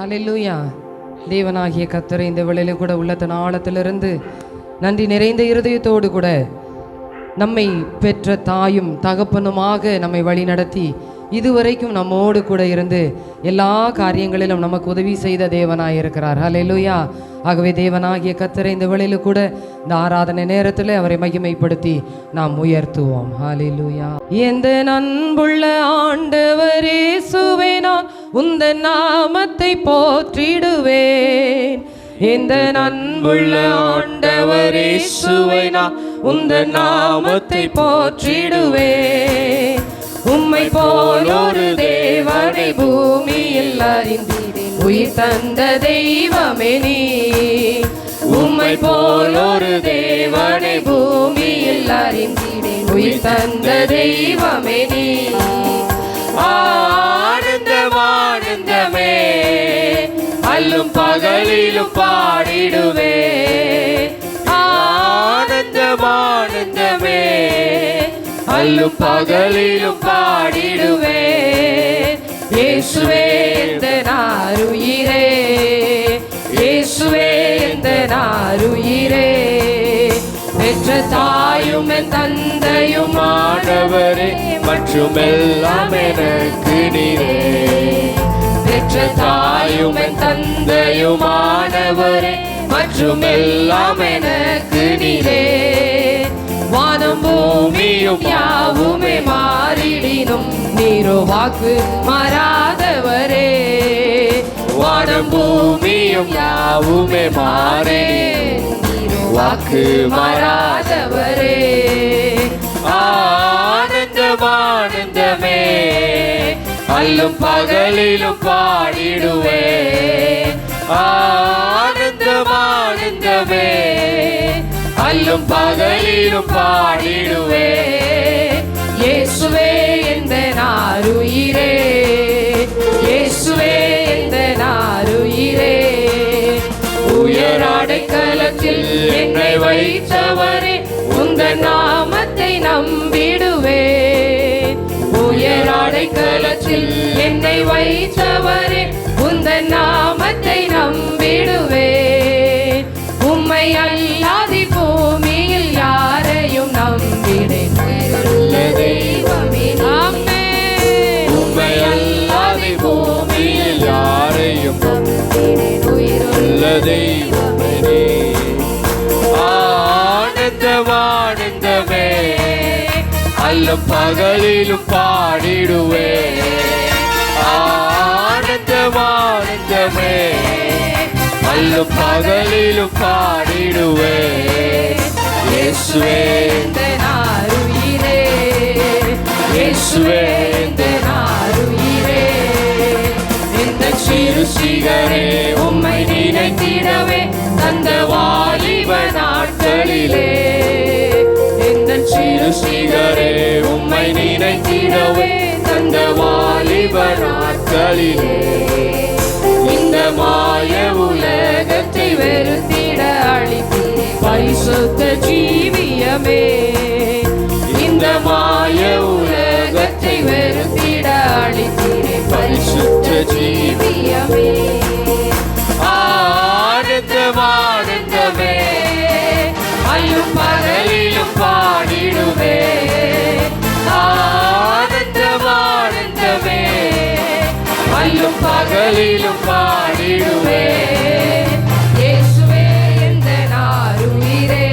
ஹல்லேலூயா. தேவனாகிய கர்த்தரை இந்த வேளையிலும் கூட உள்ளத்தின் ஆழத்திலிருந்து நன்றி நிறைந்த இருதயத்தோடு கூட நம்மை பெற்ற தாயும் தகப்பனுமாக நம்மை வழி நடத்தி இதுவரைக்கும் நம்மோடு கூட இருந்து எல்லா காரியங்களிலும் நமக்கு உதவி செய்த தேவனாய் இருக்கிறார். ஹல்லேலூயா. ஆகவே தேவனாகிய கர்த்தரை இந்த வேளையிலும் கூட இந்த ஆராதனை நேரத்தில் அவரை மகிமைப்படுத்தி நாம் உயர்த்துவோம். ஹல்லேலூயா. எந்த அன்புள்ள ஆண்டவரே இயேசுவே, நான் உந்தன் நாமத்தை போற்றிடுவேன். எந்த அன்புள்ள ஆண்டவரே இயேசுவே, நான் உந்தன் நாமத்தை போற்றிடுவேன். உம்மை போல் ஒரு தேவனை பூமியில் அறிந்தேன், உயிர் தந்த தெய்வமே நீ. உம்மை போல் ஒரு தேவனை பூமியில் அறிந்தேன், உயிர் தந்த தெய்வமே நீ. ஆனந்தம் ஆனந்தமே, அல்லும் பகலிலும் பாடிடுவே. ஆனந்தம் ஆனந்தமே, அல்லும் பகலிலும் பாடிடுவே. இயேசுவே எந்தன் ஆருயிரே, இயேசுவே எந்தன் ஆருயிரே. பெற்ற தாயும் என் தந்தையும் ஆண்டவரே, மற்றும் எல்லாம் எனக்கு நீரே. பெற்ற தாயும் என் தந்தையும் ஆண்டவரே, மற்றும் எல்லாம் எனக்கு நீரே. வானம் பூமியும் யாவுமே மாறிடினும் நீரோ வாக்கு மாறாதவரே. வானம் பூமியும் யாவுமே மாறே, நீரோ வாக்கு மாறாதவரே. ஆனந்தம் ஆனந்தமே, அல்லும் பகலிலும் பாடிடுவே. ஆனந்தம் ஆனந்தமே, அல்லும் பகலிலும் பாடிடுவே. இயேசுவே எந்தன் ஆருயிரே, இயேசுவே எந்தன் ஆருயிரே. உயர் அடைக்கலத்தில் என்னை வைத்தவரே, உந்தன் நாமத்தை நம்பிடுவே. உயர் அடைக்கலத்தில் என்னை வைத்தவரே, உந்தன் நாமத்தை நம்பிடுவே. உம்மை அல்லாதி பூமியில் யாரையும் நம்பிடேன், உயிருள்ள தெய்வமே நாமே. உம்மை அல்லாதி பூமியில் யாரையும் நம்பிடேன், உயிருள்ள தெய்வமே. ஆனந்தம் ஆனந்தமே, அல்லும் பகலிலும் பாடிடுவே. ஆனந்தம் ஆனந்தமே, அல்லும் பகலிலும் பாடிடுவே. இயேசுவே எந்தன் ஆருயிரே, இயேசுவே எந்தன் ஆருயிரே. இந்த சிறு சிகரே உம்மை நினைத்திடவே தந்த வாலிப நாட்களிலே. இந்த சிறு சிகரே உம்மை நினைத்திடவே தந்த வாலிப நாட்களிலே. இந்த மாய உலகத்தை வெறுத்திட அளித்தீரே பரிசுத்த ஜீவியமே. இந்த மாய உலகத்தை வெறுத்திட அளித்தீரே பரிசுத்த ஜீவியமே. ஆனந்தம் ஆனந்தமே, அல்லும் பகலிலும் பாடிடுவே. ஆனந்தம் ஆனந்தமே, அல்லும் பகலிலும் பாடிடுவே. இயேசுவே எந்தன் ஆருயிரே,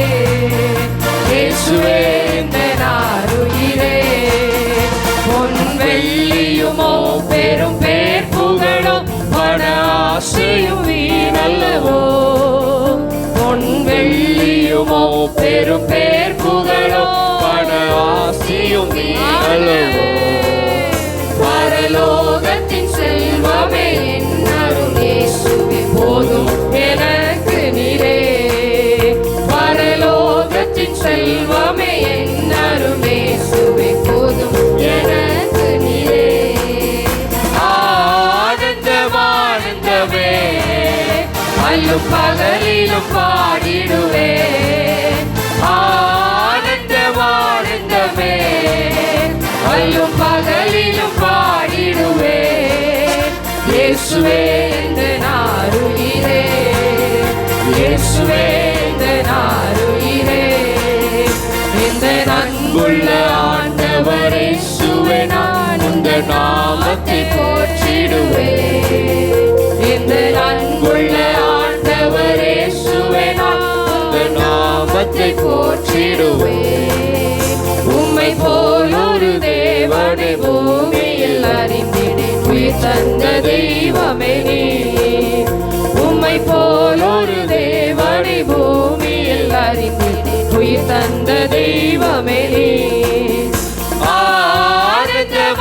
இயேசுவே எந்தன் ஆருயிரே. பொன் வெள்ளியுமோ பெரும் பேர் புகழோ பண ஆசையும் வீணல்லவோ. பொன் வெள்ளியுமோ பெரும் பேர் புகழோ பண ஆசையும் வீணல்லவோ. பரலோகத்தின் செல்வமே என் அருள் இயேசுவே போதும் எனக்கு நீரே. பரலோகத்தின் செல்வமே என் அருள் இயேசுவே போதும் எனக்கு நீரே. ஆனந்தம் ஆனந்தமே, அல்லும் பகலிலும் பாடிடுவே. ஆனந்தம் ஆனந்தமே, அல்லும் பகலிலும் பாடிடுவே. இயேசுவே எந்தன் அன்புள்ள ஆண்டவர் இயேசுவே நான் உந்தன் நாமத்தை போற்றிடுவேன். இந்த அன்புள்ள ஆண்டவர் இயேசுவே நான் உந்தன் நாமத்தை போற்றிடுவேன். உம்மை போல் ஒரு தேவனை பூமியில் அறிந்திடேன். உயிர் தந்த தெய்வமே நீர். உம்மை போல் ஒரு தேவனை பூமியில் அறிந்திடேன். உயிர் தந்த தெய்வமே நீர்.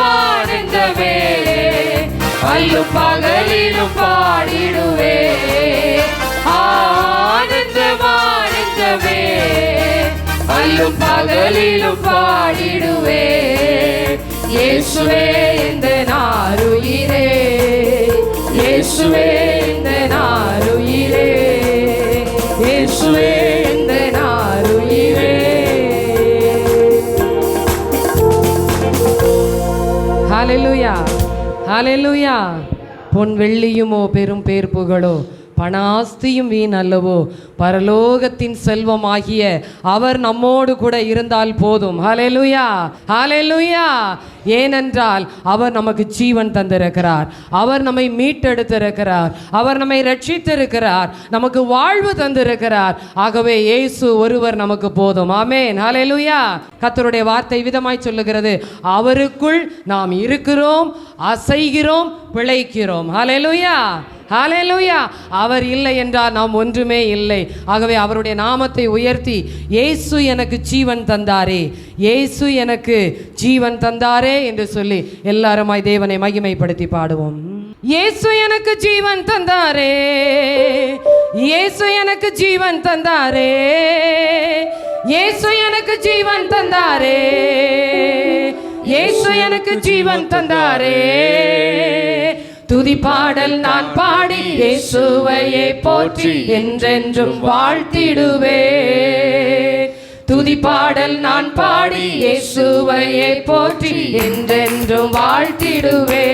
ஆனந்தமே அல்லும் பகலிலும் பாடிடுவே. ஆனந்தமே அல்லும் பகலிலும் பாடிடுவே. இயேசுவே இந்த நாருயிரே, இயேசுவே இந்த நாருயிரே, இயேசுவே இந்த நாருயிரே. ஹல்லேலூயா, ஹல்லேலூயா. பொன் வெள்ளியுமோ பெரும் பேர் புகழோ பணாஸ்தியும் வீண் அல்லவோ, பரலோகத்தின் செல்வமாகிய அவர் நம்மோடு கூட இருந்தால் போதும். ஹல்லேலூயா, ஹல்லேலூயா. ஏனென்றால் அவர் நமக்கு ஜீவன் தந்திருக்கிறார், அவர் நம்மை மீட்டெடுத்திருக்கிறார், அவர் நம்மை ரட்சித்திருக்கிறார், நமக்கு வாழ்வு தந்திருக்கிறார். ஆகவே இயேசு ஒருவர் நமக்கு போதும். ஆமென், ஹல்லேலூயா. கர்த்தருடைய வார்த்தை விதமாய் சொல்லுகிறது, அவருக்குள் நாம் இருக்கிறோம், அசைகிறோம், பிழைக்கிறோம். ஹல்லேலூயா, ஹல்லேலூயா. அவர் இல்லை என்றால் நாம் ஒன்றுமே இல்லை. ஆகவே அவருடைய நாமத்தை உயர்த்தி, இயேசு எனக்கு ஜீவன் தந்தாரே, இயேசு எனக்கு ஜீவன் தந்தாரே என்று சொல்லி எல்லாருமாய் தேவனை மகிமைப்படுத்தி பாடுவோம். இயேசு எனக்கு ஜீவன் தந்தாரே, இயேசு எனக்கு ஜீவன் தந்தாரே, இயேசு எனக்கு ஜீவன் தந்தாரே, இயேசு எனக்கு ஜீவன் தந்தாரே. துதி பாடல் நான் பாடி இயேசுவையே போற்றி என்றென்றும் வாழ்த்திடுவே. துதி பாடல் நான் பாடி இயேசுவையே போற்றி என்றென்றும் வாழ்த்திடுவே.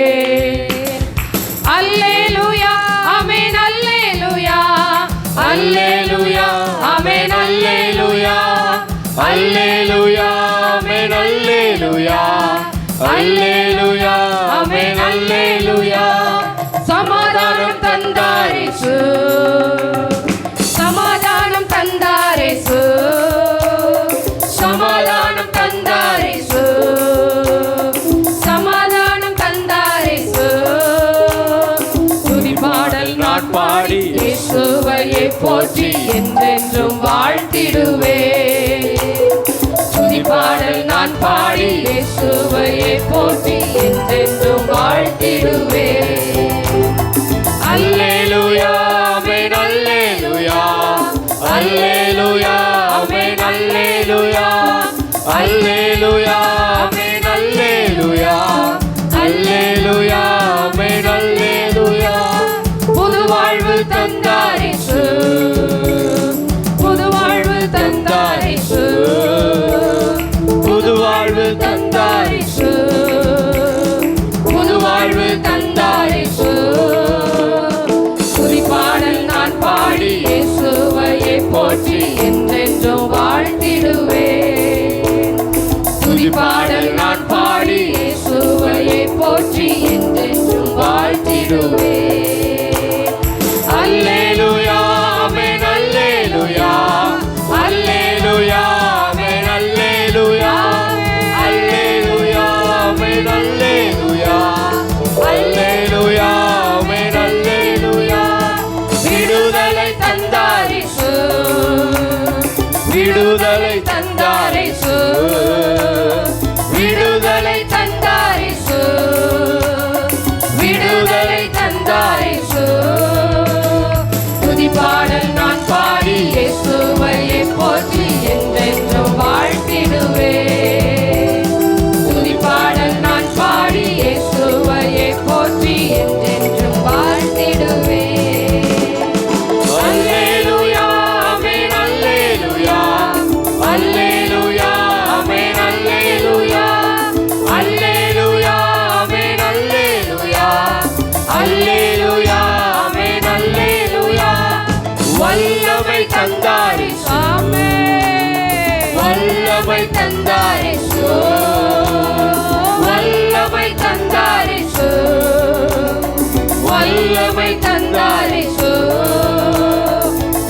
அல்லேலூயா, ஆமென், அல்லேலூயா, அல்லேலூயா, ஆமென், அல்லேலூயா, அல்லேலூயா, ஆமென், அல்லேலூயா, அல்லேலூயா, ஆமென், அல்லேலூயா. சமாதானம் தந்தாரேசு, சமாதானம் தந்தாரேசு, சமாதானம் தந்தாரேசு, சமாதானம் தந்தாரேசு. துதி பாடல் நான் பாடி இயேசுவையே போற்றி என்றென்றும் வாழ்த்திடுவே. துதி பாடல் நான் பாடி இயேசுவையே போற்றி என்றென்றும் வாழ்த்திடுவே. அல்லேலூயா, ஆமென், அல்லேலூயா, அல்லேலூயா, ஆமென், அல்லேலூயா, அல்லேலூயா, ஆமென், அல்லேலூயா, அல்லேலூயா, ஆமென், அல்லேலூயா. புது வாழ்வு தந்தாரேசு, புது வாழ்வு தந்தாரேசு, புது வாழ்வு தந்தாரேசு, புது வாழ்வு தந்தாரேசு. துதி பாடல் நான் பாடி இயேசுவையே போற்றி என்றென்றும் வாழ்த்திடுவே. துதி பாடல் நான் பாடி இயேசுவையே போற்றி என்றென்றும் வாழ்த்திடுவே. அல்லேலூயா, ஆமென், அல்லேலூயா, அல்லேலூயா, ஆமென், அல்லேலூயா, அல்லேலூயா, ஆமென், அல்லேலூயா, அல்லேலூயா, ஆமென், அல்லேலூயா. விடுதலை தந்தாரேசு, விடுதலை தந்தாரேசு, விடுதலை தந்தாரேசு, விடுதலை தந்தாரேசு. வல்லமை தந்தார் இயேசு, வல்லமை தந்தார் இயேசு, வல்லமை தந்தார் இயேசு.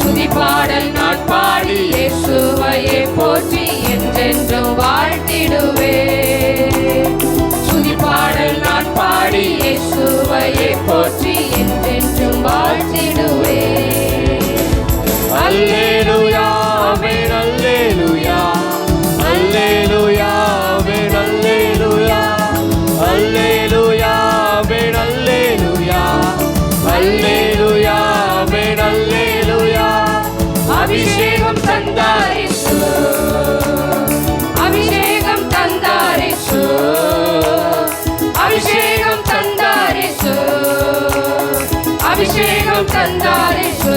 துதிப்பாடல் நான் பாடி இயேசுவையே போற்றி என்றென்றும் வாழ்த்திடுவே. துதிப்பாடல் நான் பாடி இயேசுவையே போற்றி என்றென்றும் வாழ்த்திடுவே. அல்லேலூயா ஆமென் அல்லேலூயா, அல்லேலூயா ஆமென் அல்லேலூயா, அல்லேலூயா ஆமென் அல்லேலூயா, அல்லேலூயா ஆமென் அல்லேலூயா. அபிஷேகம் தந்தார் இயேசு, அபிஷேகம் தந்தார் இயேசு, அபிஷேகம் தந்தார் இயேசு, அபிஷேகம் தந்தார் இயேசு.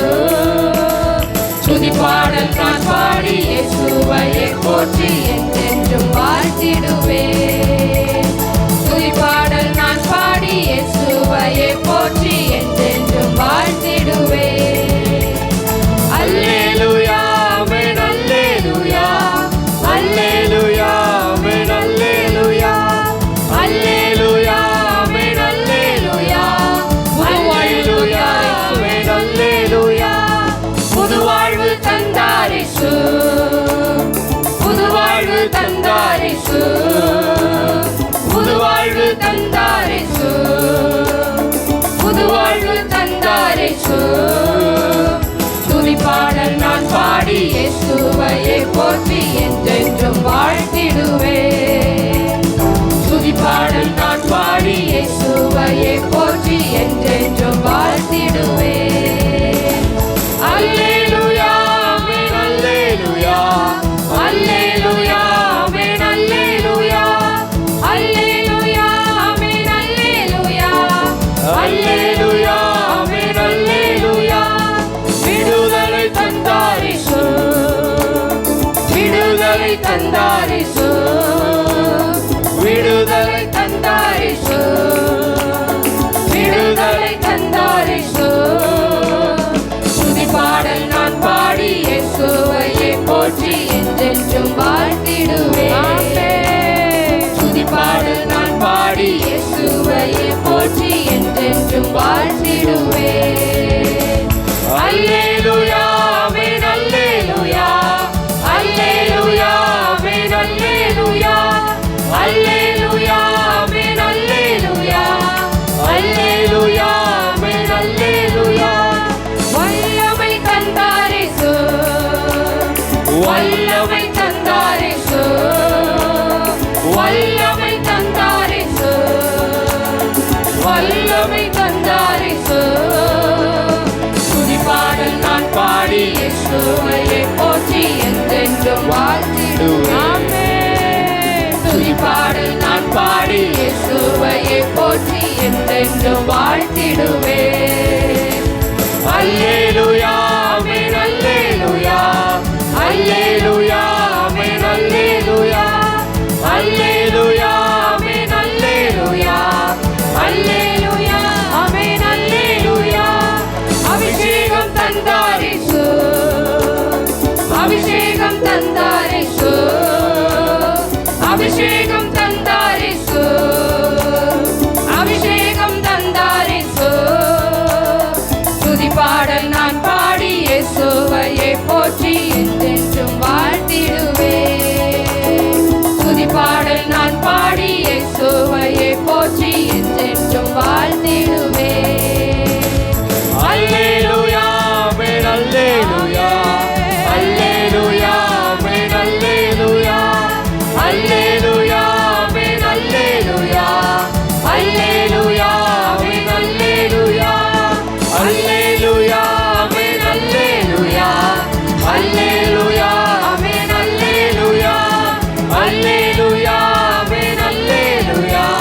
துதிப்பாடல் நான் பாடி இயேசுவையே போற்றி என்றென்றும் வாழ்த்திடுவே. துதிப்பாடல் நான் பாடி இயேசுவையே போற்றி என்றென்றும் வாழ்த்திடுவே. அல்லேலூயா ஆமென் அல்லேலூயா, அல்லேலூயா ஆமென் அல்லேலூயா, அல்லேலூயா ஆமென் அல்லேலூயா, அல்லேலூயா ஆமென் அல்லேலூயா. புது வாழ்வு தந்தார் இயேசு, புது வாழ்வு தந்தார் இயேசு, புது வாழ்வு தந்தார் இயேசு, புது வாழ்வு தந்தார் இயேசு. துதிப்பாடல் நான் பாடி இயேசுவையே போற்றி என்றென்றும் வாழ்த்திடுவே. துதிப்பாடல் நான் பாடி இயேசுவையே போற்றி என்றென்றும் வாழ்த்திடுவே. அல்லேலூயா ஆமென் அல்லேலூயா, அல்லேலூயா ஆமென் அல்லேலூயா, அல்லேலூயா ஆமென் அல்லேலூயா, அல்லேலூயா ஆமென் அல்லேலூயா. விடுதலை தந்தார் இயேசு, விடுதலை தந்தார் இயேசு, விடுதலை தந்தார் இயேசு, விடுதலை தந்தார் இயேசு. துதிப்பாடல் நான் பாடி இயேசுவையே போற்றி என்றென்றும் வாழ்த்திடுவே. துதிப்பாடல் நான் பாடி இயேசுவையே போற்றி என்றென்றும் வாழ்த்திடுவே. அல்லேலூயா ஆமென் அல்லேலூயா, அல்லேலூயா ஆமென் அல்லேலூயா, அல்லேலூயா ஆமென் அல்லேலூயா, அல்லேலூயா ஆமென் அல்லேலூயா. வல்லமை தந்தார் இயேசு, வல்லமை தந்தார் இயேசு, வல்லமை தந்தார் இயேசு, வல்லமை தந்தார் இயேசு. துதிப்பாடல் நான் பாடி இயேசுவையே போற்றி என்றென்றும் வாழ்த்திடுவே. துதிப்பாடல் நான் பாடி இயேசுவையே போற்றி என்றென்றும் வாழ்த்திடுவே. அல்லேலூயா ஆமென் அல்லேலூயா, அல்லேலூயா ஆமென் அல்லேலூயா, அல்லேலூயா ஆமென் அல்லேலூயா, அல்லேலூயா ஆமென் அல்லேலூயா. அபிஷேகம் தந்தார் இயேசு, அபிஷேகம் தந்தார் இயேசு, அபிஷேகம் தந்தார் இயேசு, அபிஷேகம் தந்தார் இயேசு. துதிப்பாடல் நான் பாடி இயேசுவையே போற்றி என்றென்றும் வாழ்த்திடுவே. துதிப்பாடல் நான் பாடி இயேசுவையே போற்றி என்றென்றும் வாழ்த்திடுவே. அல்லேலூயா ஆமென் அல்லேலூயா, அல்லேலூயா ஆமென் அல்லேலூயா, அல்லேலூயா ஆமென் அல்லேலூயா, அல்லேலூயா ஆமென் அல்லேலூயா, அல்லேலூயா ஆமென் அல்லேலூயா, அல்லேலூயா ஆமென் அல்லேலூயா, அல்லேலூயா ஆமென் அல்லேலூயா,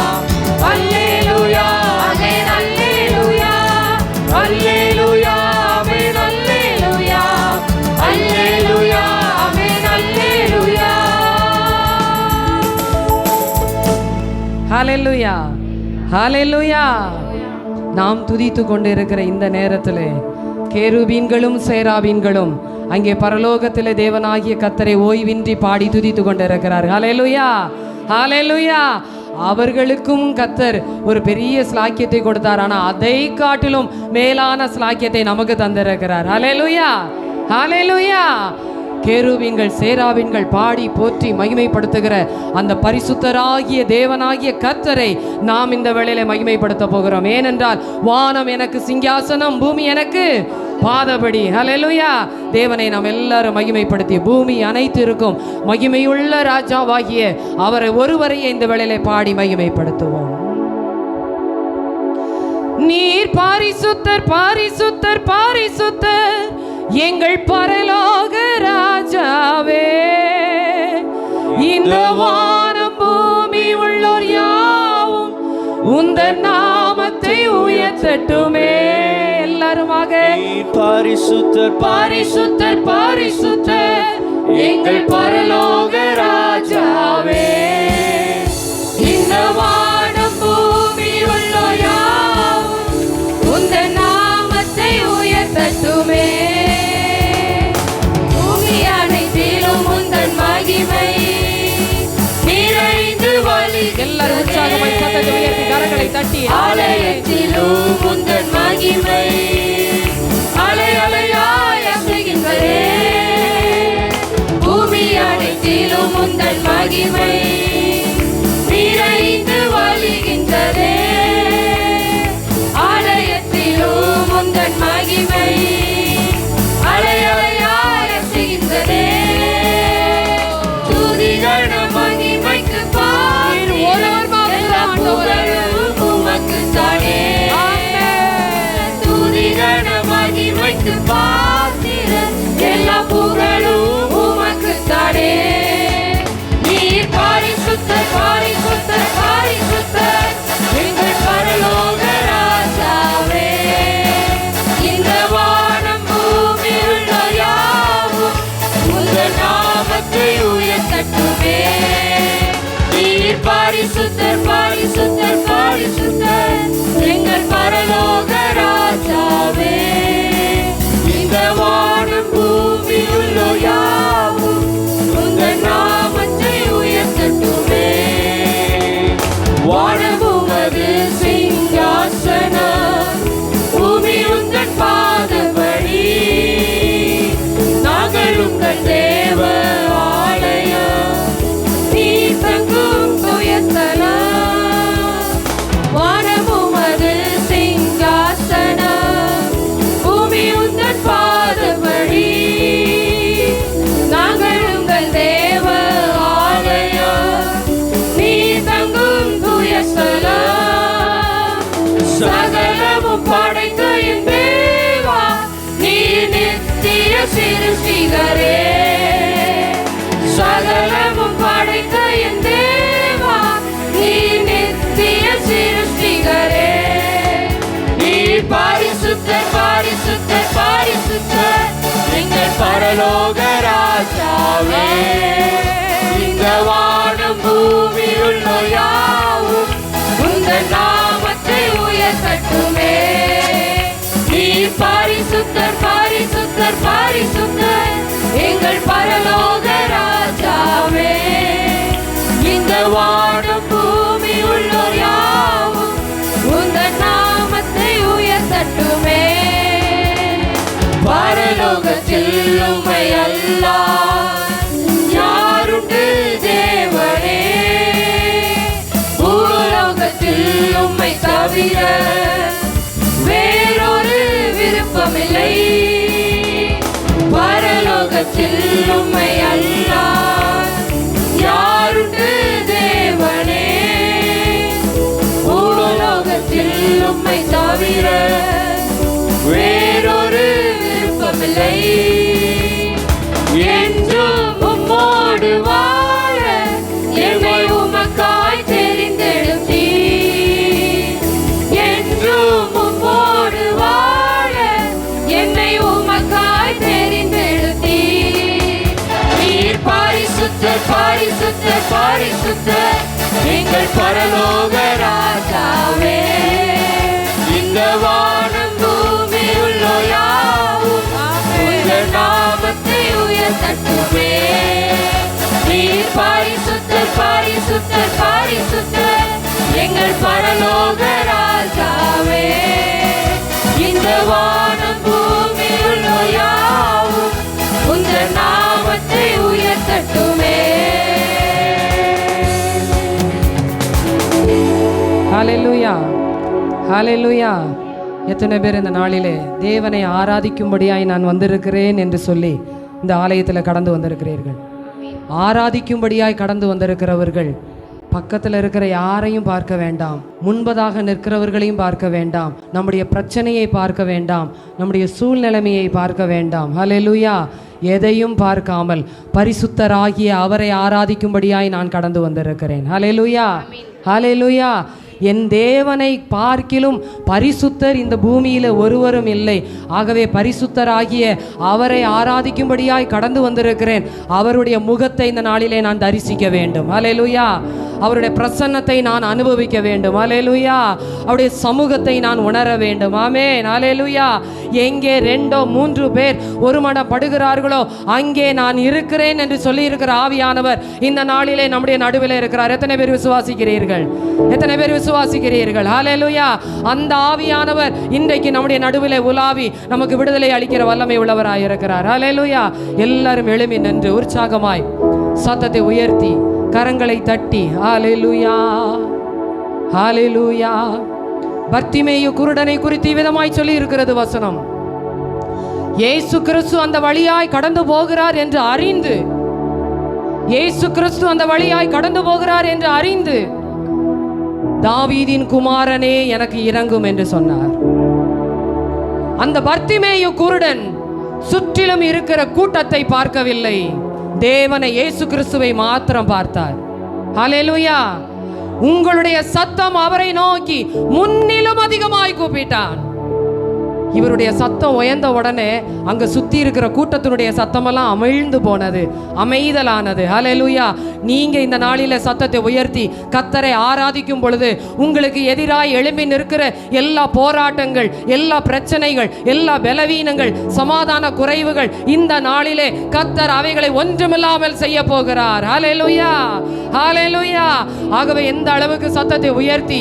அல்லேலூயா ஆமென் அல்லேலூயா, அல்லேலூயா ஆமென் அல்லேலூயா, அல்லேலூயா ஆமென் அல்லேலூயா. ஹல்லேலூயா, ஹல்லேலூயா. நாம் துதித்து கொண்டிருக்கிற இந்த நேரத்தில் கேருபீன்களும் சேராபீன்களும் அங்கே பரலோகத்திலே தேவனாகிய கர்த்தரை ஓய்வின்றி பாடி துதித்து கொண்டிருக்கிறார். ஹல்லேலூயா, ஹல்லேலூயா. அவர்களுக்கும் கர்த்தர் ஒரு பெரிய ஸ்லாக்கியத்தை கொடுத்தார். ஆனால் அதை காட்டிலும் மேலான ஸ்லாக்கியத்தை நமக்கு தந்திருக்கிறார். ஹல்லேலூயா, ஹல்லேலூயா. கேருபீன்கள் சேராபீன்கள் பாடி போற்றி மகிமைப்படுத்துகிற அந்த பரிசுத்தராகிய தேவனாகிய கர்த்தரை நாம் இந்த வேளையில மகிமைப்படுத்த போகிறோம். ஏனென்றால் வானம் எனக்கு சிங்காசனம், பூமி எனக்கு பாதபடி. ஹல்லேலூயா. தேவனை நாம் எல்லாரும் மகிமைப்படுத்தி பூமி அனைத்து இருக்கும் மகிமையுள்ள ராஜாவாகிய அவரை ஒருவரையே இந்த வேளையில பாடி மகிமைப்படுத்துவோம். நீர் பாரிசுத்தர், பாரிசுத்தர், பாரிசுத்தர், எங்கள் பரலோக ராஜாவே. இந்த வானம் பூமி உள்ளோர் யாவும் உந்தன் நாமத்தை உயர்த்தட்டுமே. எல்லாருமாக பாரிசுத்தர், பாரிசுத்தர், பாரிசுத்தர், எங்கள் பரலோக ராஜாவே. இந்த வானம் பூமி உள்ளோர் யாவும் உந்தன் நாமத்தை உயர்த்தட்டுமே. எல்லாரும் உற்சாகமாய் சத்தத்தை உயர்த்தி கரங்களை தட்டி ஆலயத்திலும் உந்தன் மகிமை அலை அலையாய் அசைகின்றதே. பூமி அனைத்திலும் உந்தன் மகிமை நிறைந்து வழிகின்றதே. ஆலயத்திலும் உந்தன் மகிமை அலை அலையாய் அசைகின்றதே. துதிகண மகிமைக்கு எல்லா புகழும் உமக்கு தானே. நீர் பாரிசுத்தர், பாரிசுத்தர், பாரிசுத்தர், எங்கள் பரலோக ராஜாவே. இந்த வானம் பூமி உள்ளோர் யாவும் உந்தன் நாமத்தை உயர்த்தட்டுமே. நீர் பாரிசுத்தர், பாரிசுத்தர், பாரிசுத்தர், எங்கள் பரலோக ராஜாவே. இந்த வானம் பூமி உள்ளோர் யாவும் உந்தன் நாமத்தை உயர்த்தட்டுமே. வானம் உமது சிங்காசனம், பூமி உந்தன் பாதபடி. நாங்கள் உங்கள் தேவ ஆலயம், நீ தங்கும் துயத்தலம். வானம் உமது சிங்காசனம், பூமி உந்தன் பாதபடி. நாங்கள் உங்கள் தேவ ஆலயம், நீ தங்கும் துயஸ்தலம். சகலமும் படைத்த என் தேவா, நீ நித்திய சிருஷ்டிகரே. சகலமும் படைத்த என் தேவா, நீ நித்திய சிருஷ்டிகரே. நீ பாரிசுத்தர், பாரிசுத்தர், பாரிசுத்தர், எங்கள் பரலோக ராஜாவே. இந்த வானம் பூமி உள்ளோர் யாவும் உந்தன் நாமத்தை உயர்த்தட்டுமே. நீ பாரிசுத்தர், பாரிசுத்தர், பாரிசுத்தர், எங்கள் பரலோக ராஜாவே. இந்த வானம் பூமி உள்ளோர் யாவும் உந்தன் நாமத்தை உயர்த்தட்டுமே. பரலோகத்தில் உம்மை அல்லால் யாருண்டு தேவனே. பூலோகத்தில் உம்மை தவிர வேறொரு விருப்பமில்லை. பரலோகத்தில் உம்மை அல்லால் யாருண்டு தேவனே. பூலோகத்தில் உம்மை தவிர வேறொரு விருப்பமில்லை. என்றும் உம்மோடு வாழ என்னை உமக்காய் தெரிந்தெடுத்தீர். என்றும் உம்மோடு வாழ என்னை உமக்காய் தெரிந்தெடுத்தீர். நீர் பாரிசுத்தர், பாரிசுத்தர், பாரிசுத்தர், எங்கள் பரலோக ராஜாவே. இந்த வானம் பூமி உள்ளோர் யாவும் நீர் பரிசுத்தர் பரிசுத்தர் பரிசுத்தர் எங்கள் பரலோக ராஜாவே. இந்த வானம் பூமி உள்ள யாவும் உந்தன் நாமத்தை உயர்த்தட்டுமே. ஹல்லேலூயா, ஹல்லேலூயா. எத்தனை பேர் இந்த நாளிலே தேவனை ஆராதிக்கும்படியாய் நான் வந்திருக்கிறேன் என்று சொல்லி இந்த ஆலயத்தில் கடந்து வந்திருக்கிறீர்கள்? ஆராதிக்கும்படியாய் கடந்து வந்திருக்கிறவர்கள் பக்கத்தில் இருக்கிற யாரையும் பார்க்க வேண்டாம், முன்பதாக நிற்கிறவர்களையும் பார்க்க வேண்டாம், நம்முடைய பிரச்சனையை பார்க்க வேண்டாம், நம்முடைய சூழ்நிலைமையை பார்க்க வேண்டாம். ஹல்லேலூயா. எதையும் பார்க்காமல் பரிசுத்தராகிய அவரை ஆராதிக்கும்படியாய் நான் கடந்து வந்திருக்கிறேன். ஹல்லேலூயா, ஹல்லேலூயா. என் தேவனை பார்க்கிலும் பரிசுத்தர் இந்த பூமியில் ஒருவரும் இல்லை. ஆகவே பரிசுத்தராகிய அவரை ஆராதிக்கும்படியாய் கடந்து வந்திருக்கிறேன். அவருடைய முகத்தை இந்த நாளிலே நான் தரிசிக்க வேண்டும். ஹல்லேலூயா. அவருடைய பிரசன்னத்தை நான் அனுபவிக்க வேண்டும். ஹல்லேலூயா. அவருடைய சமூகத்தை நான் உணர வேண்டும். ஆமென். ஹல்லேலூயா. எங்கே 2 3 பேர் ஒருமனப்படுகிறார்களோ அங்கே நான் இருக்கிறேன் என்று சொல்லி இருக்கிற ஆவியானவர் இந்த நாளிலே நம்முடைய நடுவில் இருக்கிறார். எத்தனை பேர் விசுவாசிக்கிறீர்கள்? எத்தனை பேர் விசுவாசிக்கிறீர்கள்? ஹல்லேலூயா. அந்த ஆவியானவர் இன்றைக்கு நம்முடைய நடுவிலே உலாவி நமக்கு விடுதலை அளிக்கிற வல்லமை உள்ளவராய் இருக்கிறார். ஹல்லேலூயா. எல்லாரும் எழும்பி நின்று உற்சாகமாய் சத்தத்தை உயர்த்தி கரங்களை தட்டி ஹல்லேலூயா, ஹல்லேலூயா. பர்த்திமேயு குருடனை குறித்து விதமாய் சொல்லி இருக்கிறது வசனம். இயேசு கிறிஸ்து அந்த வழியாய் கடந்து போகிறார் என்று அறிந்து, இயேசு கிறிஸ்து அந்த வழியாய் கடந்து போகிறார் என்று அறிந்து, தாவீதின் குமாரனே எனக்கு இரங்கும் என்று சொன்னார். அந்த பர்த்திமேயு குருடன் சுற்றிலும் இருக்கிற கூட்டத்தை பார்க்கவில்லை, தேவனை இயேசு கிறிஸ்துவை மாத்திரம் பார்த்தார். ஹல்லேலூயா. உங்களுடைய சத்தம் அவரை நோக்கி முன்னிலும் அதிகமாய் கூப்பிட்டான். இவருடைய சத்தம் உயர்ந்த உடனே அங்க சுத்தி இருக்கிற கூட்டத்தினுடைய சத்தமெல்லாம் அமிழ்ந்து போனது, அமைதலானது. ஹல்லேலூயா. நீங்க இந்த நாளில சத்தத்தை உயர்த்தி கர்த்தரை ஆராதிக்கும் பொழுது உங்களுக்கு எதிராய் எழும்பி நிற்கிற எல்லா போராட்டங்கள், எல்லா பிரச்சனைகள், எல்லா பலவீனங்கள், சமாதான குறைவுகள் இந்த நாளிலே கர்த்தர் அவைகளை ஒன்றுமில்லாமல் செய்ய போகிறார். ஹல்லேலூயா, ஹல்லேலூயா. ஆகவே எந்த அளவுக்கு சத்தத்தை உயர்த்தி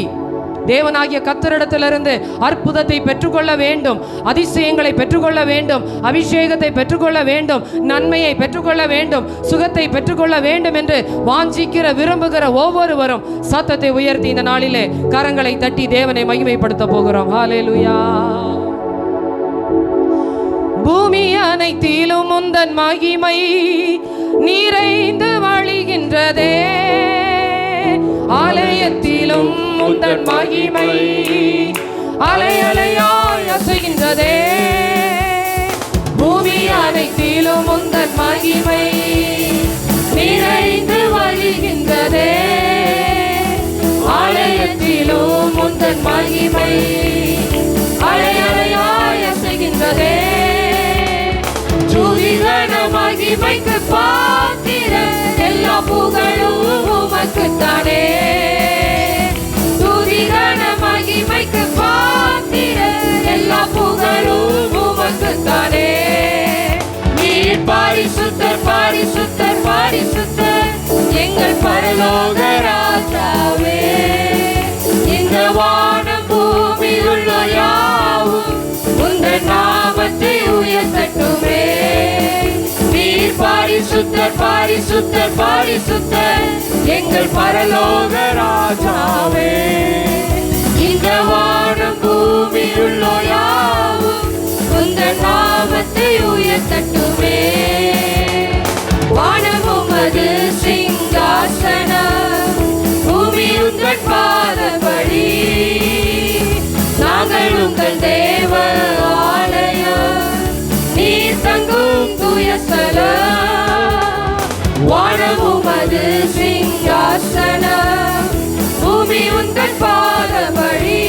தேவனாகிய கர்த்தரிடத்திலிருந்து அற்புதத்தை பெற்றுக்கொள்ள வேண்டும், அதிசயங்களை பெற்றுக்கொள்ள வேண்டும், அபிஷேகத்தை பெற்றுக்கொள்ள வேண்டும், நன்மையை பெற்றுக்கொள்ள வேண்டும், சுகத்தை பெற்றுக்கொள்ள வேண்டும் என்று வாஞ்சிக்கிற விரும்புகிற ஒவ்வொருவரும் சத்தத்தை உயர்த்தி இந்த நாளிலே கரங்களை தட்டி தேவனை மகிமைப்படுத்த போகிறோம். ஹல்லேலூயா. பூமி அனைத்திலும் உந்தன் மகிமை நிறைந்து வழிகின்றதே, ஆலயத்திலும் உந்தன் மகிமை அலை அலையாய் அசைகின்றதே. பூமி அனைத்திலும் உந்தன் மகிமை நிறைந்து வழிகின்றதே, ஆலயத்திலும் உந்தன் மகிமை அலை அலையாய் அசைகின்றதே. துதிகன மகிமைக்கு பாத்திர எல்லா புகழும் உமக்குத்தானே, துதிகன மகிமைக்கு பாத்திர எல்லா புகழும் உமக்குத்தானே. நீர் பரிசுத்தர் பரிசுத்தர் பரிசுத்தர் எங்கள் பரலோக ராஜாவே. இந்த வானம் பூமி உள்ள யாவும் உந்தன் நாமத்தை உயர்த்தட்டுமே. நீர் பரிசுத்தர் பரிசுத்தர் பரிசுத்தர் எங்கள் பரலோக ராஜாவே. இந்த வானம் பூமி உள்ள யாவும் உந்தன் நாமத்தை உயர்த்தட்டுமே. வானம் உமது சிங்காசனம், பூமி உங்கள் பாதபடி, நாங்கள் உங்கள் தேவ ஆலயம், நீர் தங்கும் தூய ஸ்தலம். வானம் உமது சிங்காசனம், பூமி உங்கள் பாதபடி,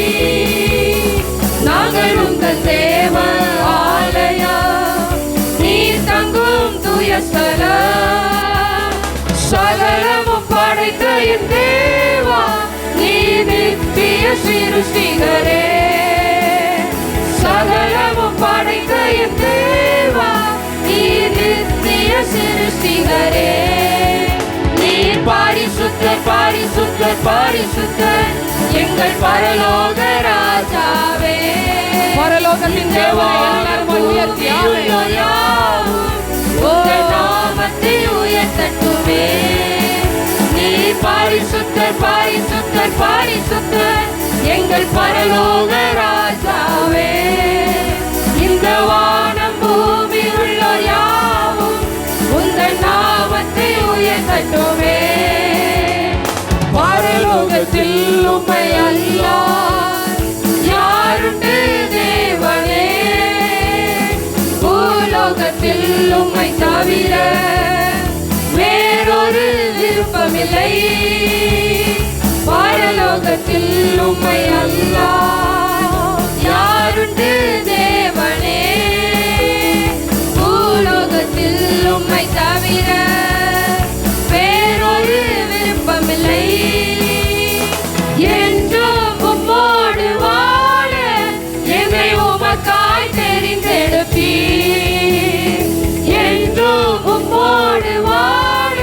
நாங்கள் உங்கள் தேவ ஆலயம், நீர் தங்கும் தூய ஸ்தலம். சகலமும் படைத்த என் தேவா, நீர் நித்திய சிருஷ்டிகரே. சகலமும் படைத்த என் தேவா, நீர் நித்திய சிருஷ்டிகரே. நீ பரிசுத்தர் பரிசுத்தர் பரிசுத்தர் எங்கள் பரலோக ராஜாவே. பரலோகத்தின் தேவனை எல்லாரும் உயர்த்தி உங்கள் நாமத்தை உயர்த்தட்டுமே. நீ பரிசுத்தர் பரிசுத்தர் பரிசுத்தர் எங்கள் பரலோக ராஜாவே. இந்த வானம் பூமி உள்ளோர் யாவும் உங்கள் நாமத்தை உயர்த்தட்டுமே. பரலோகத்தில் உம்மை அல்லால் யாருண்டு தேவனே. பூலோகத்தில் உம்மை தவிர வேறொரு விருப்பமில்லை. பரலோகத்தில் உம்மை அல்லால் யாருண்டு தேவனே. பூலோகத்தில் உம்மை தவிர வேறொரு விருப்பமில்லை. என்றும் உம்மோடு வாழ என்னை உமக்காய் தெரிந்தெடுத்தீர். என்றும் உம்மோடு வாழ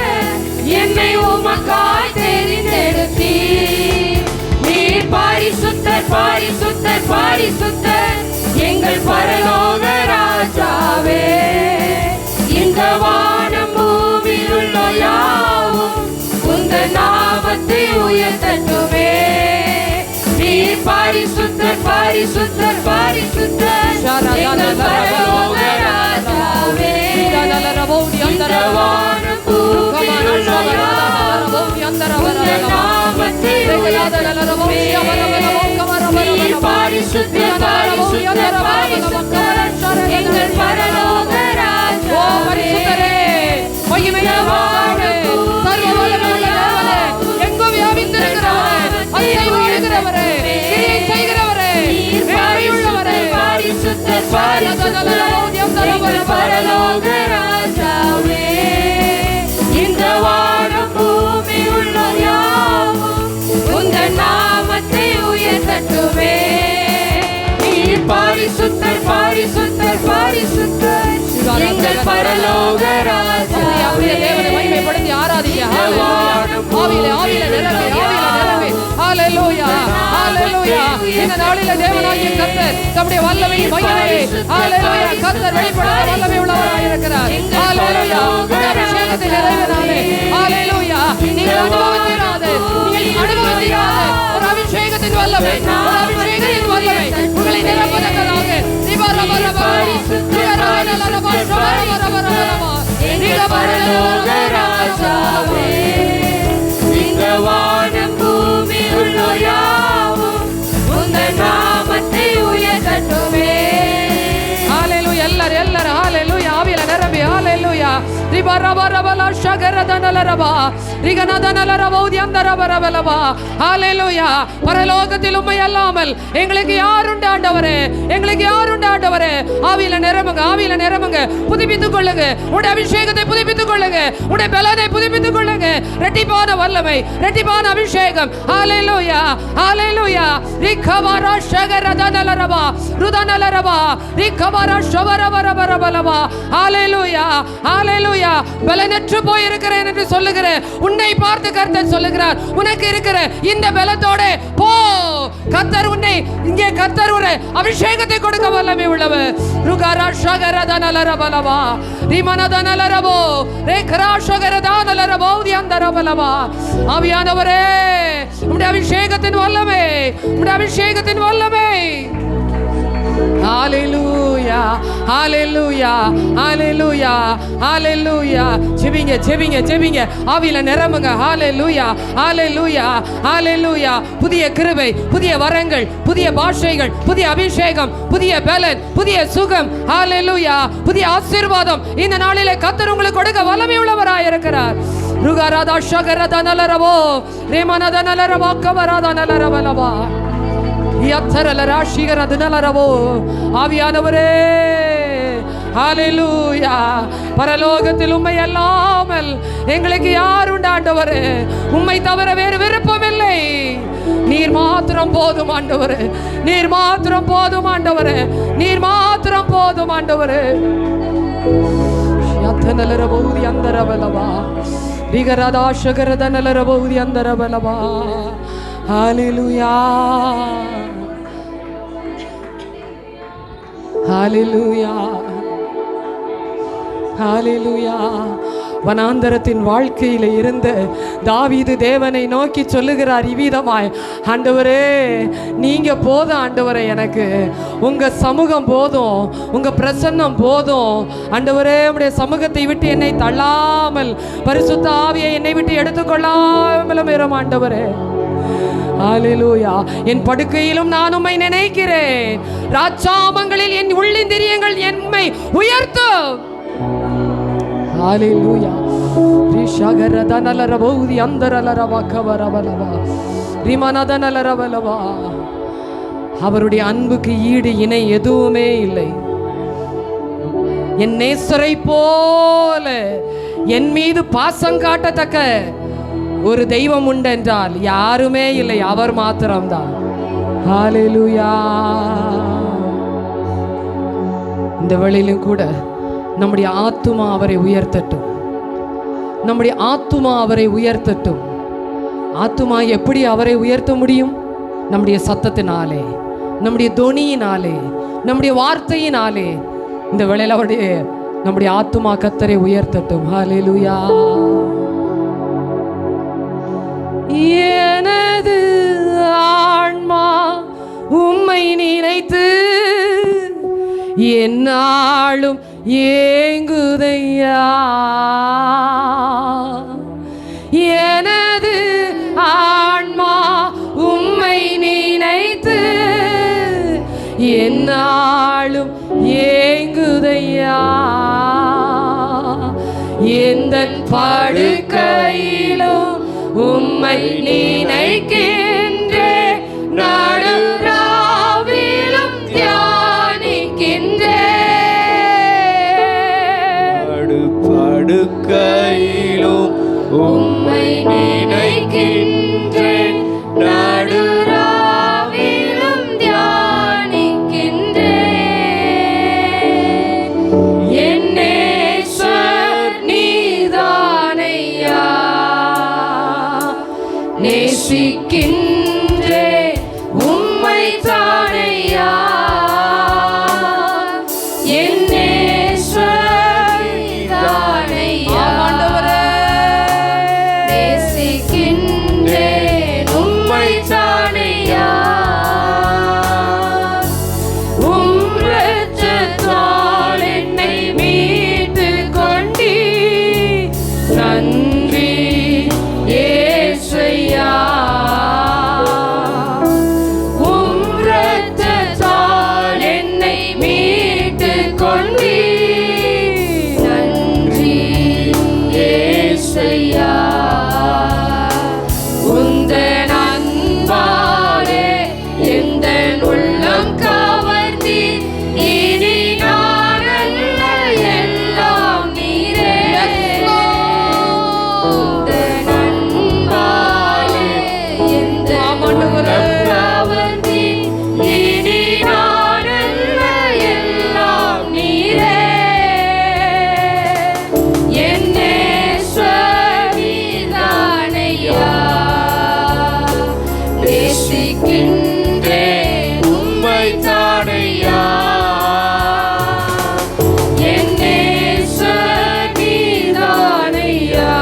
என்னை உமக்காய் தெரிந்தெடுத்தீர். நீர் பரிசுத்தர் பரிசுத்தர் பரிசுத்தர் எங்கள் பரலோக ராஜாவே. இந்த வானம் பூமியில் உள்ள யாவும் உங்கள் நாமத்தை உயர்த்தட்டுமே. நீர் பரிசுத்தர் பரிசுத்தர் பரிசுத்தர் எங்கள் பரலோக ராஜாவே. இந்த வானம் பூமியில் உள்ள யாவும் உங்கள் நாமத்தை உயர்த்தட்டுமே. நீர் பரிசுத்தர் பரிசுத்தர் பரிசுத்தர் எங்கள் பரலோக ராஜாவே. மகிமையான சர்வ வல்லமையுள்ள தேவனே, எங்கோ வியாபித்திருக்கிறவரே, அசைவு இருக்கிறவரே, கிரியை செய்கிறவரே, மேன்மையுள்ளவரே, பரிசுத்தர் பரிசுத்தர் எங்கள் பரலோக ராஜாவே. இந்த வானம் பூமி உள்ளோர் யாவும் உங்கள் நாமத்தை உயர்த்தட்டுமே. நீர் பரிசுத்தர் பரிசுத்தர் பரிசுத்தர் எங்கள் பரலோக ராஜாவே. தேவனை மகிமைப்படுத்தி ஆராதிக்க. ஆவியிலே ஆவியிலே நிரம்பி ஆவியிலே நிரம்பி. ஹல்லேலூயா ஹல்லேலூயா. இந்த நாளிலே தேவனாகிய கர்த்தர் தம்முடைய வல்லமையின் மகிமையை ஹல்லேலூயா கர்த்தர் வெளிப்படுத்த வல்லமை உள்ளவராய் இருக்கிறார். ஹல்லேலூயா. அபிஷேகத்தின் நிறைவினாலே ஹல்லேலூயா நீங்கள் அனுபவித்திராத ஒரு அபிஷேகத்தின் வல்லமை, ஒரு அபிஷேகத்தின் வல்லமை உங்களை நிரப்பதற்காக பரலோக ராஜாவே. இந்த வானம் பூமி உள்ளோர் யாவும் உங்கள் நாமத்தை உயர்த்தட்டுமே. ஹல்லேலூயா. எல்லாரும் எல்லாரும் ஹல்லேலூயா. ஆவியில நிரம்பி ஹல்லேலூயா. ரிபரபரபல ஷகரதனலரபா ரிகனதனலரபா உதியந்தரபரபலபா. ஹல்லேலூயா. பரலோகத்தில் உம்மை அல்லாமல் எங்களுக்கு யாருண்டு ஆண்டவரே, எங்களுக்கு யாருண்டு ஆண்டவரே. ஆவியில நிரம்புங்க ஆவியில நிரம்புங்க. புதுப்பித்துக் கொள்ளுங்க உடைய அபிஷேகத்தை, புதுப்பித்துக் கொள்ளுங்க உடைய பலனை, புதுப்பித்துக் கொள்ளுங்க. ரெட்டிப்பான வல்லமை, ரெட்டிப்பான அபிஷேகம். ஹல்லேலூயா ஹல்லேலூயா. ரிகவர ஷகரதனலரபா ருதனலரபா ரிகவர ஷவரபரபரபலபா. ஹல்லேலூயா ஹல்லேலூயா. பலனற்று போயிருக்கிறேன் என்று சொல்லுகிற உன்னை பார்த்து கர்த்தர் சொல்லுகிறார், உனக்கு இருக்கிற இந்த பலத்தோட போ. கர்த்தர் உன்னை இங்கே கர்த்தர் ஒரு அபிஷேகத்தை கொடுக்க வல்லமை உள்ளவர். ருகரா ஷகரதனலரபலவா ரிமனதனலரபோ ரேகரா ஷகரதனலரபோ தியந்தரபலவா. ஆவியானவரே, உம்முடைய அபிஷேகத்தின் வல்லமை, உம்முடைய அபிஷேகத்தின் வல்லமை. ஹalleluya ஹalleluya ஹalleluya ஹalleluya. ஜெபிங்க ஜெபிங்க ஜெபிங்க. ஆவியில நிரம்புங்க. ஹalleluya ஹalleluya ஹalleluya. புதிய கிருபை, புதிய வரங்கள், புதிய பாஷைகள், புதிய அபிஷேகம், புதிய பலன், புதிய சுகம். ஹalleluya. புதிய ஆசீர்வாதம் இந்த நாளிலே கர்த்தர் உங்களுக்கு கொடுக்க வல்லமை உள்ளவராய் இருக்கிறார். ருகராதா ஷகரதனலரபோ ரேமனதனலரபா கவராதனலரபலபா ஆவியானவரே, ஹalleluya. பரலோகத்தில் உம்மை அல்லாமல் எங்களுக்கு யார் உண்டு ஆண்டவரே. உம்மை தவிர வேறு விருப்பமில்லை. நீர் மாத்திரம் போதும் ஆண்டவரே, நீர் மாத்திரம் போதும் ஆண்டவரே, நீர் மாத்திரம் போதும் ஆண்டவரே. விகரதா சுகரத நலரபௌதி அந்தரபலவா. ஹalleluya ஹalleluya ஹalleluya. வனாந்தரத்தின் வாழ்க்கையில இருந்த தாவீது தேவனை நோக்கி சொல்லுகிறார் இவ்விதமாய், ஆண்டவரே நீங்க போதும், ஆண்டவரே எனக்கு உங்க சமூகம் போதும், உங்க பிரசன்னம் போதும். ஆண்டவரே உம்முடைய சமூகத்தை விட்டு என்னை தள்ளாமல், பரிசுத்த ஆவியை என்னை விட்டு எடுத்துக்கொள்ளாமலும் இரும் ஆண்டவரே. ஹalleluya. என் படுக்கையிலும் நான் உம்மை நினைக்கிறேன், ராஜாமங்களில் என் உள்ளிந்திரியங்கள் என்னை உயர்த்தும். ஹalleluya. ரிஷகரதனலரபௌதி அந்தரலரவகவரவலவா ரிமனதனலரவலவா. அவருடைய அன்புக்கு ஈடு இணை எதுவுமே இல்லை. என் நேசரை போல என் மீது பாசம் காட்டத்தக்க ஒரு தெய்வம் உண்டென்றால் யாருமே இல்லை, அவர் மாத்திரம்தான். ஹalleluya. இந்த வேளையிலும் கூட நம்முடைய ஆத்துமா அவரை உயர்த்தட்டும், நம்முடைய ஆத்துமா அவரை உயர்த்தட்டும். ஆத்துமா எப்படி அவரை உயர்த்த முடியும்? நம்முடைய சத்தத்தினாலே, நம்முடைய தொனியினாலே, நம்முடைய வார்த்தையினாலே. இந்த வேளையில் அவருடைய நம்முடைய ஆத்துமா கர்த்தரை உயர்த்தட்டும். ஹalleluya. எனது ஆன்மா உம்மை நினைத்து என்னாலும் ஏங்குதையா. எனது ஆன்மா உம்மை நினைத்து என்னாலும் ஏங்குதையா. எந்தன் படுக்கையிலும் உம்மை நினைக்கின்றேன், நடுராவிலும் தியானிக்கின்றேன். படுக்கையிலும் உம்மை நினைக்கின்றேன், நடுராவிலும் தியானிக்கின்றேன். என் நேசர் நீதானையா, நேசிக்கின்றேன் உம்மை தானையா. என் நேசர் நீதானையா, நேசிக்கின்றேன் உம்மை தானையா. உம் இரத்தத்தால் என்னை மீட்டுக் கொண்டீர், நன்றி இயேசுவையா. உம் இரத்தத்தால் என்னை மீட்டுக் கொண்டீர், நன்றி இயேசுவையா. உந்தன் அன்பாலே எந்தன் உள்ளம் கவர்ந்தீர், இனி நான் அல்ல எல்லாம் நீரே. உந்தன் அன்பாலே எந்தன் உள்ளம் கவர்ந்தீர், இனி நான் அல்ல எல்லாம் நீரே. என் நேசர் நீதானையா, நேசிக்கின்றேன் உம்மை தானையா. என் நேசர் நீதானையா,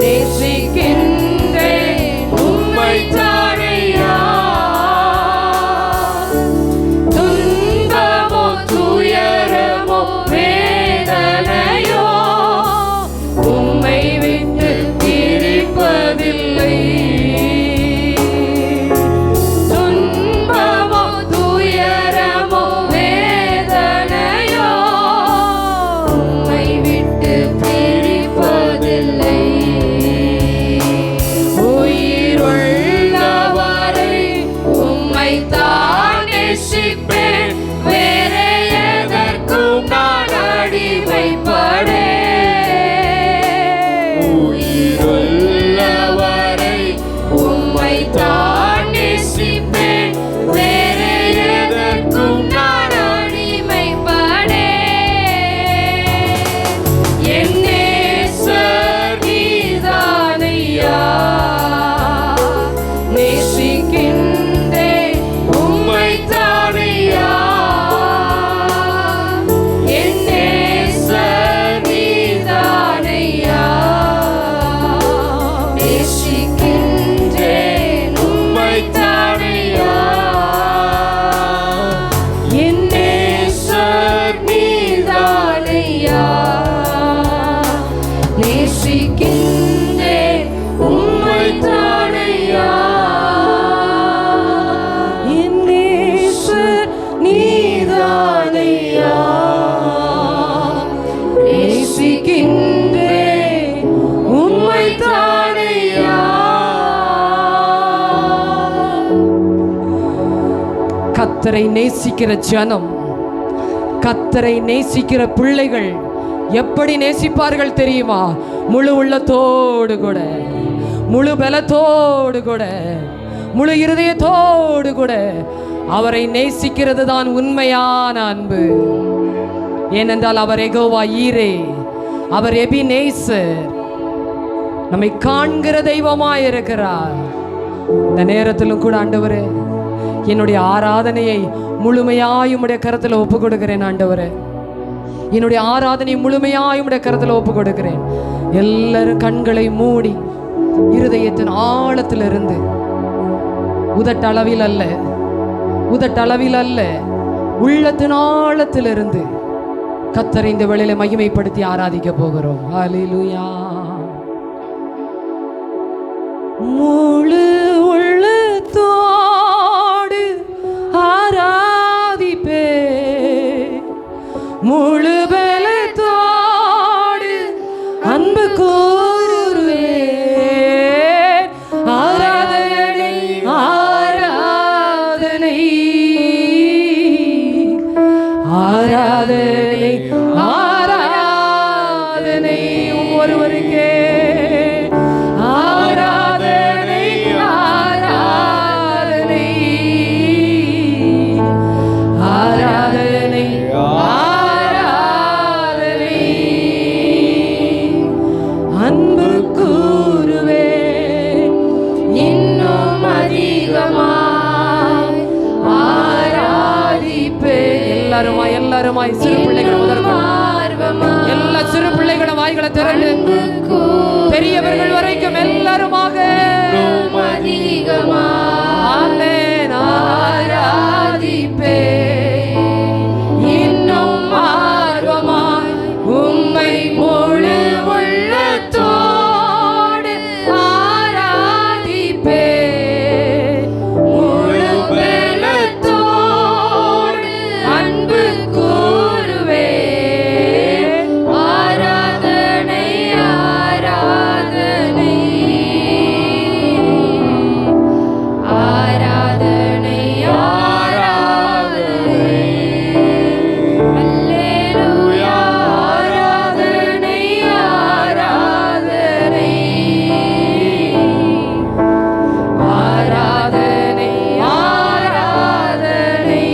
நேசிக்கின்றேன் உம்மை தானையா. துன்பமோ துயரமோ வேதனையோ உம்மை விட்டு பிரிப்பதில்லை. துன்பமோ துயரமோ வேதனையோ உம்மை விட்டு பிரிப்பதில்லை. நேசிக்கின்றேன் உம்மைத்தானையா. என் நேசர் நீர்தானையா. நேசிக்கின்றேன் உம்மைத்தானையா. என் நேசர் நீர்தானையா. நேசிக்கின்றேன் உம்மைத்தானையா. கர்த்தரை நேசிக்கிற ஜனம், கர்த்தரை நேசிக்கிற பிள்ளைகள் எப்படி நேசிப்பார்கள் தெரியுமா? முழு உள்ளத்தோடு கூட, முழு பலத்தோடு கூட, முழு இருதயத்தோடு கூட அவரை நேசிக்கிறது தான் உண்மையான அன்பு. ஏனென்றால் அவர் யெகோவா ஈரே, அவர் எபினேசர், நம்மை காண்கிற தெய்வமாய் இருக்கிறார். இந்த நேரத்திலும் கூட ஆண்டவரே, என்னுடைய ஆராதனையை முழுமையாய் உம்முடைய கரத்தில் ஒப்பு கொடுக்கிறேன் ஆண்டவரே. என்னுடைய ஆராதனையை முழுமையாய் உம்முடைய கரத்தில் ஒப்பு கொடுக்கிறேன். எல்லாரும் கண்களை மூடி இருதயத்தின் ஆழத்திலிருந்து, உதட்டளவில் அல்ல, உதட்டளவில் அல்ல, உள்ளத்தின் ஆழத்திலிருந்து கர்த்தரை இந்த வேளையில மகிமைப்படுத்தி ஆராதிக்க போகிறோம். ஹல்லேலூயா. முழு உள்ளத்தோடு ஆராதிப்பே, முழு பலத்தோடு அன்பு கூறுவே. ஆராதனை ஆராதனை ஆராதனை ஆராதனை ஒருவருக்கே. ஆராதனை ஆராதனை ஆராதனை ஆராதனை அன்பு கூறுவே. இன்னும் அதிகமாய் ஆராதிப்பே. எல்லாருமாய் சிறு பிள்ளைகள் முதற்கொண்டு எல்லா சிறு பிள்ளைகளும் வாய்களை திறந்து, பெரியவர்கள் வரைக்கும் எல்லாருமாக ஆமென். ஆராதிப்பே இன்னும் ஆர்வமாய் உம்மை முழு உள்ளத்தோடு ஆராதிப்பே. முழு பலத்தோடு அன்பு கூறுவே. ஆராதனை ஆராதனை ஆராதனை ஆராதனை. அல்லேலூயா. ஆராதனை ஆராதனை ஆராதனை ஆராதனை.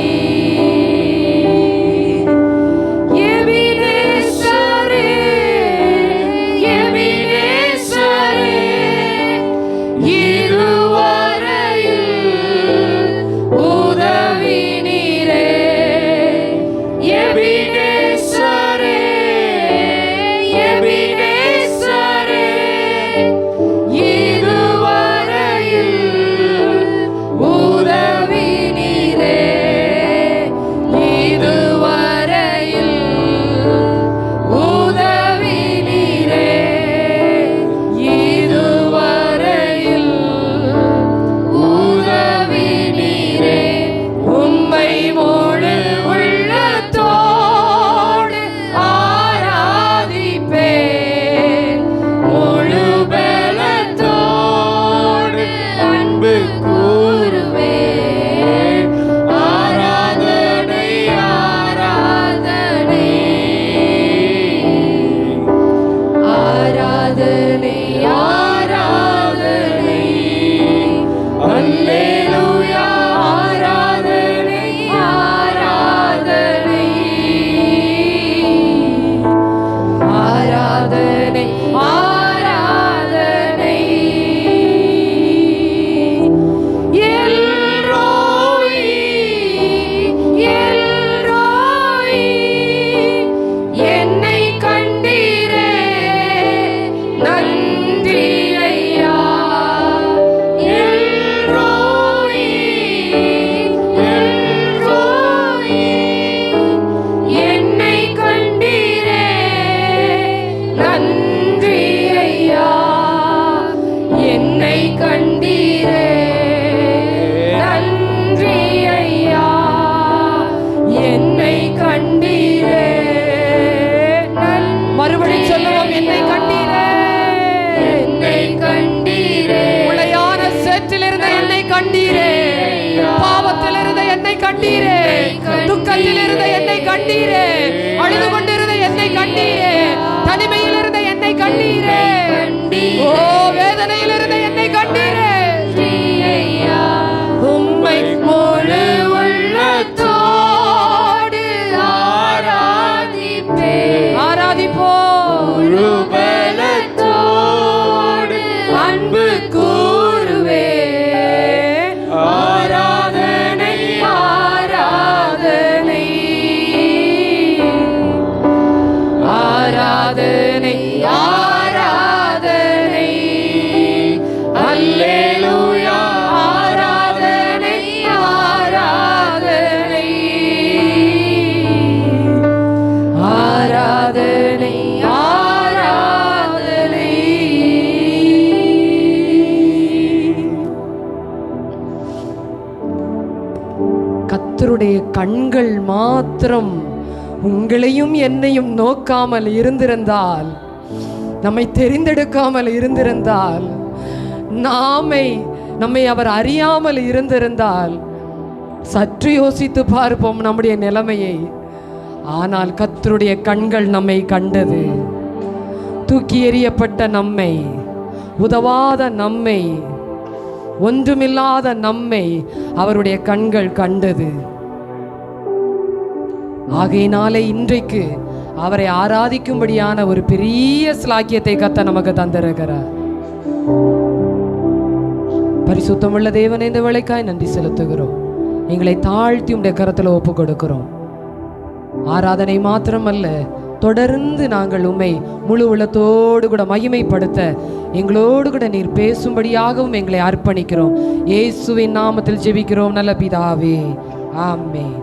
எபினேசரே, எபினேசரே, இதுவரையில் உதவி நீரே. எபினேசரே, எபினேசரே, இதுவரையில் உதவி நீரே. இதுவரையில் உதவி நீரே. இதுவரையில் உதவி நீரே. உம்மை முழு உள்ளத்தோடு ஆராதிப்பேன். முழு பலத்தோடு கண்டீரே, துக்கத்தில் இருந்த என்னை கண்டீரே, அழுது கொண்டிருந்த என்னை கண்டீரே, தனிமையில் இருந்த என்னை கண்டீரே, ஓ வேதனையில் இருந்த என்னை கண்டீரே. உம்மை முழு உள்ளத்தோடு ஆராதிப்போம், பலத்தோடு அன்பு கூறுவே. ஆராதனை ஆராதனை ஆராதனை ஆராதனை அல்லேலூயா. ஆராதனை ஆராதனை ஆராதனை ஆராதனை. கர்த்தருடைய கண்கள் மாத்திரம் உங்களையும் என்னையும் நோக்காமல் இருந்திருந்தால், நம்மை தெரிந்தெடுக்காமல் இருந்திருந்தால், நம்மை அவர் அறியாமல் இருந்திருந்தால், சற்று யோசித்து பார்ப்போம் நம்முடைய நிலைமையை. ஆனால் கர்த்தருடைய கண்கள் நம்மை கண்டது. தூக்கி எறியப்பட்ட நம்மை, உதவாத நம்மை, ஒன்றுமில்லாத நம்மை அவருடைய கண்கள் கண்டது. ஆகையினாலே இன்றைக்கு அவரை ஆராதிக்கும்படியான ஒரு பெரிய ஸ்லாக்கியத்தை கர்த்தர் நமக்கு தந்திருக்கிறார். பரிசுத்தமுள்ள தேவனே, இந்த வேளைக்காய் நன்றி செலுத்துகிறோம். எங்களை தாழ்த்தி உம்முடைய கரத்தில் ஒப்பு கொடுக்கிறோம். ஆராதனை மாத்திரமல்ல, தொடர்ந்து நாங்கள் உம்மை முழு உள்ளத்தோடு கூட மகிமைப்படுத்த எங்களோடு கூட நீர் பேசும்படியாகவும் எங்களை அர்ப்பணிக்கிறோம். இயேசுவின் நாமத்தில் ஜெபிக்கிறோம் நல்ல பிதாவே, ஆமென்.